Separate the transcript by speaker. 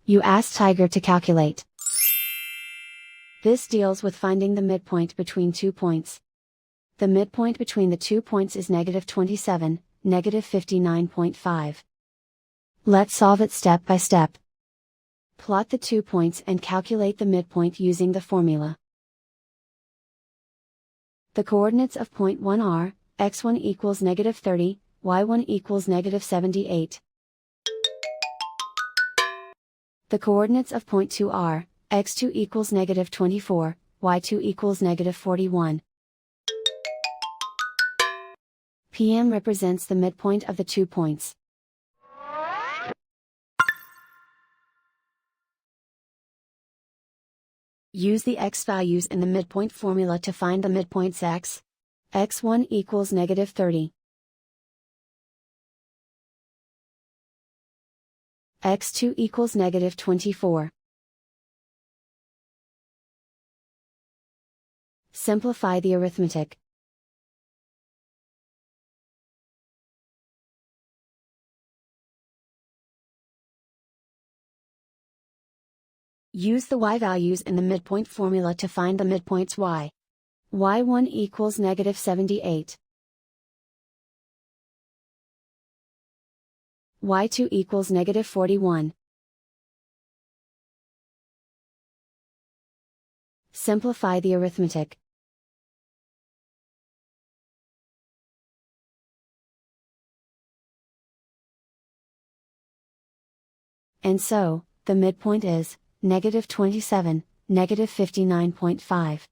Speaker 1: You ask Tiger to calculate. This deals with finding the midpoint between 2 points. The midpoint between the 2 points is -27, -59.5. Let's solve it step by step. Plot the 2 points and calculate the midpoint using the formula. The coordinates of point 1 are, x1 equals -30, y1 equals -78. The coordinates of point 2 are, x2 equals -24, y2 equals -41. PM represents the midpoint of the 2 points. Use the x values in the midpoint formula to find the midpoints x. x1 equals -30. x2 equals -24. Simplify the arithmetic. Use the y values in the midpoint formula to find the midpoints y. y1 equals -78. y2 equals -41. Simplify the arithmetic. And so, the midpoint is -27, -59.5.